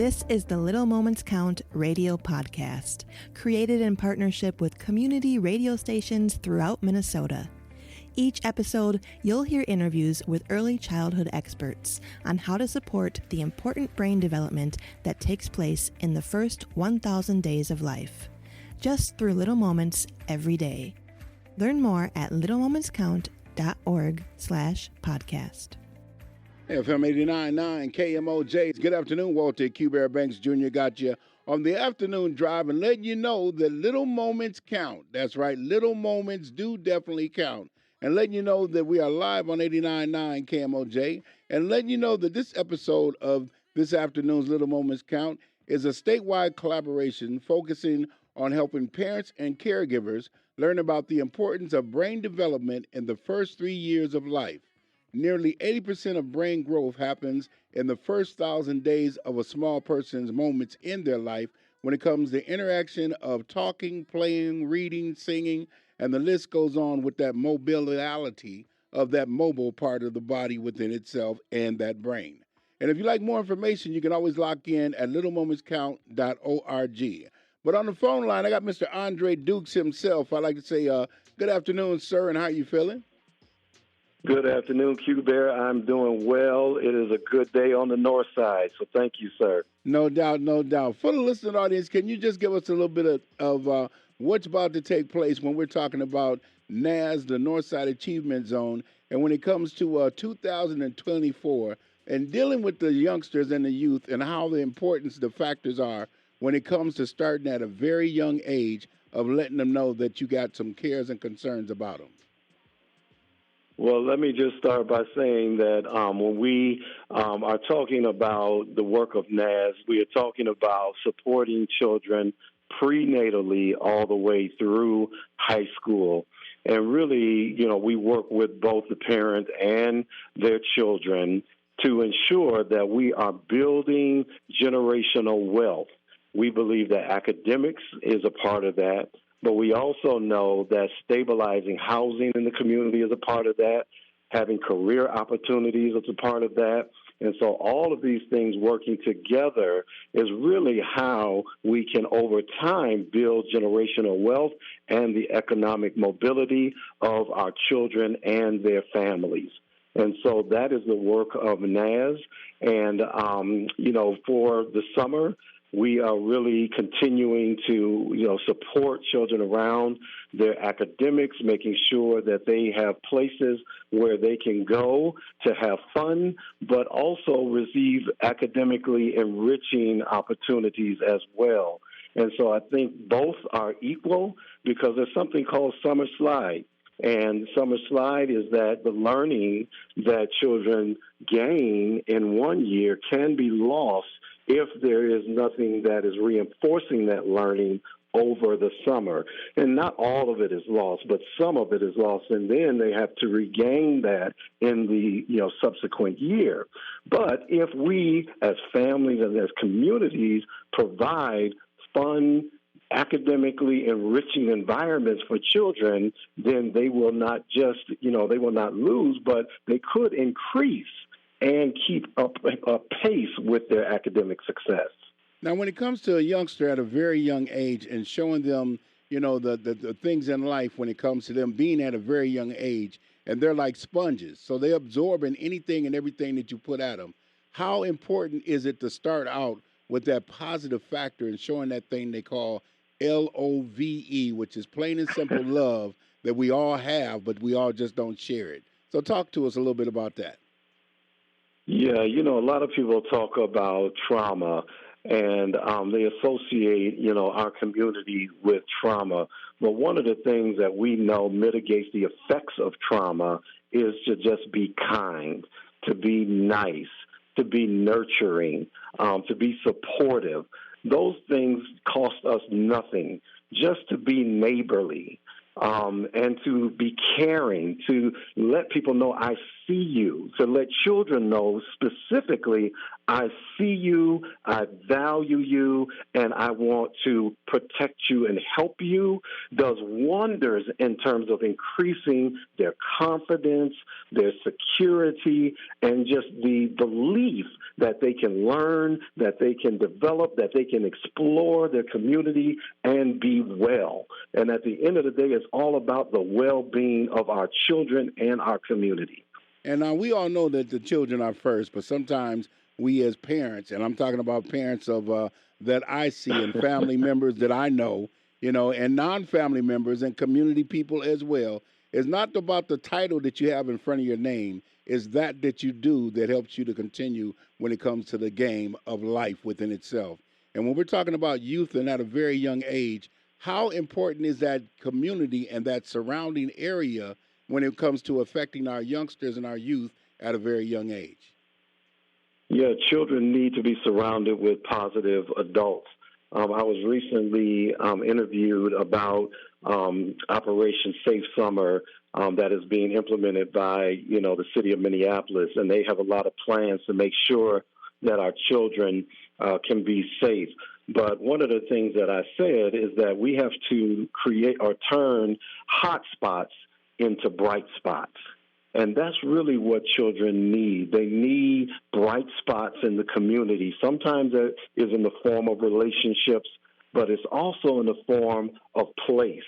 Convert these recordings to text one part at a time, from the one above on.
This is the Little Moments Count radio podcast, created in partnership with community radio stations throughout Minnesota. Each episode, you'll hear interviews with early childhood experts on how to support the important brain development that takes place in the first 1,000 days of life, just through little moments every day. Learn more at littlemomentscount.org/podcast. FM 89.9 KMOJ. Good afternoon, Walter Q. Bear Banks Jr. got you on the afternoon drive and letting you know that little moments count. That's right, little moments do definitely count. And letting you know that we are live on 89.9 KMOJ and letting you know that this episode of this afternoon's Little Moments Count is a statewide collaboration focusing on helping parents and caregivers learn about the importance of brain development in the first 3 years of life. Nearly 80% of brain growth happens in the first 1,000 days of a small person's moments in their life when it comes to interaction of talking, playing, reading, singing, and the list goes on with that mobility of that mobile part of the body within itself and that brain. And if you like more information, you can always lock in at littlemomentscount.org. But on the phone line, I got Mr. Andre Dukes himself. I'd like to say good afternoon, sir, and how you feeling? Good afternoon, Q Bear. I'm doing well. It is a good day on the north side, so thank you, sir. No doubt, no doubt. For the listening audience, can you just give us a little bit of what's about to take place when we're talking about NAZ, the Northside Achievement Zone, and when it comes to 2024 and dealing with the youngsters and the youth and how the importance, the factors are when it comes to starting at a very young age of letting them know that you got some cares and concerns about them? Well, let me just start by saying that when we are talking about the work of NAZ, we are talking about supporting children prenatally all the way through high school. And really, we work with both the parent and their children to ensure that we are building generational wealth. We believe that academics is a part of that. But we also know that stabilizing housing in the community is a part of that, having career opportunities is a part of that. And so all of these things working together is really how we can, over time, build generational wealth and the economic mobility of our children and their families. And so that is the work of NAZ. And, for the summer, we are really continuing to, support children around their academics, making sure that they have places where they can go to have fun, but also receive academically enriching opportunities as well. And so I think both are equal because there's something called Summer Slide. And Summer Slide is that the learning that children gain in 1 year can be lost if there is nothing that is reinforcing that learning over the summer. And not all of it is lost, but some of it is lost, and then they have to regain that in the subsequent year. But if we as families and as communities provide fun, academically enriching environments for children, then they will not just, they will not lose, but they could increase and keep up a pace with their academic success. Now, when it comes to a youngster at a very young age and showing them, the things in life when it comes to them being at a very young age, and they're like sponges, so they absorb in anything and everything that you put at them, how important is it to start out with that positive factor and showing that thing they call LOVE, which is plain and simple love that we all have, but we all just don't share it. So talk to us a little bit about that. Yeah, a lot of people talk about trauma, and they associate, our community with trauma. But one of the things that we know mitigates the effects of trauma is to just be kind, to be nice, to be nurturing, to be supportive. Those things cost us nothing, just to be neighborly. And to be caring, to let people know I see you, to let children know specifically, I see you, I value you, and I want to protect you and help you, does wonders in terms of increasing their confidence, their security, and just the belief that they can learn, that they can develop, that they can explore their community and be well. And at the end of the day, it's all about the well-being of our children and our community. And we all know that the children are first, but sometimes we as parents, and I'm talking about parents of that I see and family members that I know, and non-family members and community people as well, it's not about the title that you have in front of your name. It's that you do that helps you to continue when it comes to the game of life within itself. And when we're talking about youth and at a very young age, how important is that community and that surrounding area when it comes to affecting our youngsters and our youth at a very young age? Yeah, children need to be surrounded with positive adults. I was recently interviewed about Operation Safe Summer that is being implemented by, the city of Minneapolis, and they have a lot of plans to make sure that our children can be safe. But one of the things that I said is that we have to create or turn hot spots into bright spots. And that's really what children need. They need bright spots in the community. Sometimes that is in the form of relationships, but it's also in the form of place.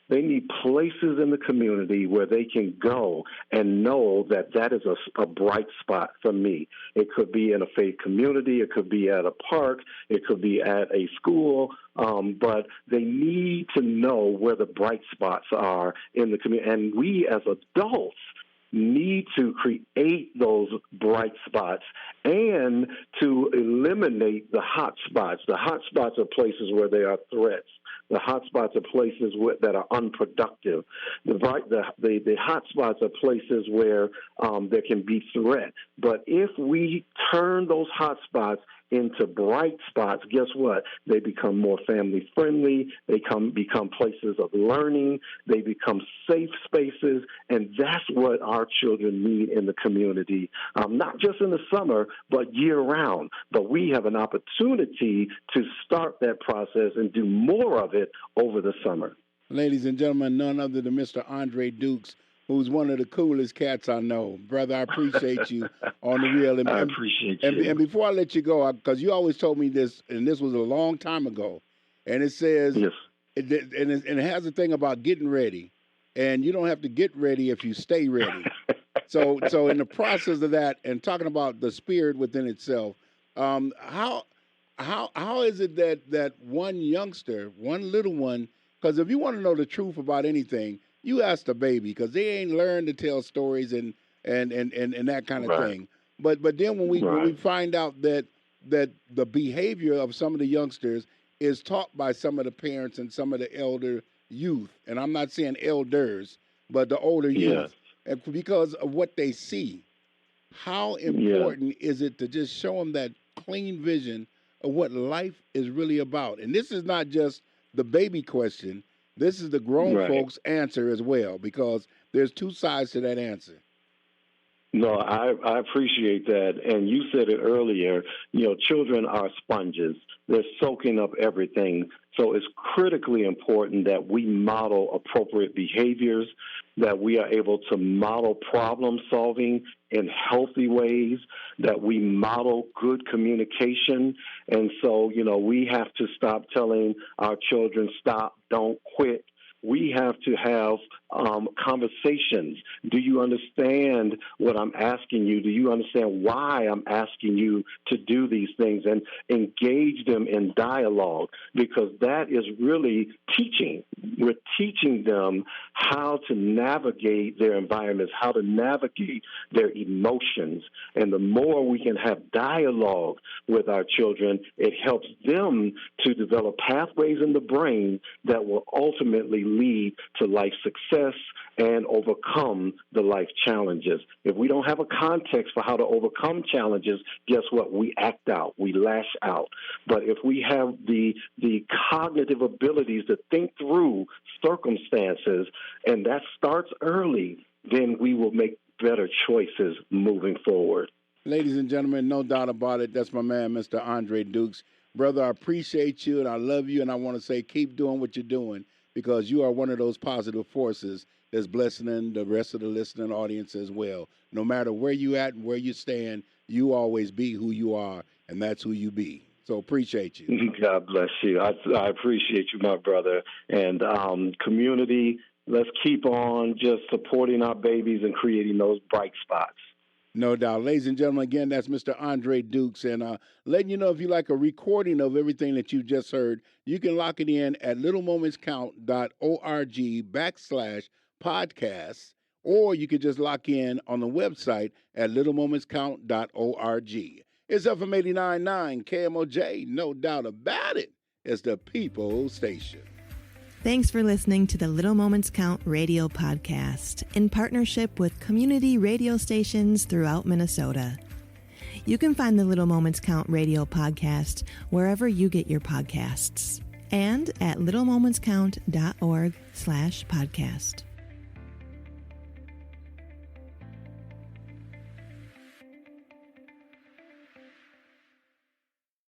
They need places in the community where they can go and know that that is a bright spot for me. It could be in a faith community. It could be at a park. It could be at a school. But they need to know where the bright spots are in the community. And we as adults need to create those bright spots and to eliminate the hot spots. The hot spots are places where there are threats. The hot spots are places that are unproductive. The hot spots are places where there can be threat. But if we turn those hot spots into bright spots, guess what? They become more family friendly. They become places of learning. They become safe spaces. And that's what our children need in the community, not just in the summer, but year round. But we have an opportunity to start that process and do more of it over the summer. Ladies and gentlemen, none other than Mr. Andre Dukes, who's one of the coolest cats I know. Brother, I appreciate you on the real. I appreciate you. And before I let you go, because you always told me this, and this was a long time ago, and it says, yes. it has a thing about getting ready, and you don't have to get ready if you stay ready. So in the process of that, and talking about the spirit within itself, how is it that one youngster, one little one, because if you want to know the truth about anything, you ask the baby, because they ain't learned to tell stories and that kind of thing. But then when we find out that the behavior of some of the youngsters is taught by some of the parents and some of the elder youth, and I'm not saying elders, but the older youth, and because of what they see, how important is it to just show them that clean vision of what life is really about? And this is not just the baby question. This is the grown folks' answer as well, because there's two sides to that answer. No, I appreciate that. And you said it earlier, children are sponges. They're soaking up everything. So it's critically important that we model appropriate behaviors, that we are able to model problem solving in healthy ways, that we model good communication. And so, we have to stop telling our children, stop, don't quit. We have to have conversations. Do you understand what I'm asking you? Do you understand why I'm asking you to do these things? And engage them in dialogue, because that is really teaching. We're teaching them how to navigate their environments, how to navigate their emotions. And the more we can have dialogue with our children, it helps them to develop pathways in the brain that will ultimately lead to life success and overcome the life challenges. If we don't have a context for how to overcome challenges, guess what? We act out, we lash out. But if we have the cognitive abilities to think through circumstances, and that starts early, then we will make better choices moving forward. Ladies and gentlemen, no doubt about it. That's my man, Mr. Andre Dukes. Brother, I appreciate you and I love you, and I want to say keep doing what you're doing because you are one of those positive forces that's blessing the rest of the listening audience as well. No matter where you at and where you stand, you always be who you are, and that's who you be. So appreciate you. God bless you. I appreciate you, my brother. And community, let's keep on just supporting our babies and creating those bright spots. No doubt. Ladies and gentlemen, again, that's Mr. Andre Dukes. And letting you know, if you like a recording of everything that you just heard, you can lock it in at littlemomentscount.org/podcasts, or you can just lock in on the website at littlemomentscount.org. It's FM 89.9 KMOJ, no doubt about it. It's the People Station. Thanks for listening to the Little Moments Count radio podcast in partnership with community radio stations throughout Minnesota. You can find the Little Moments Count radio podcast wherever you get your podcasts and at littlemomentscount.org/podcast.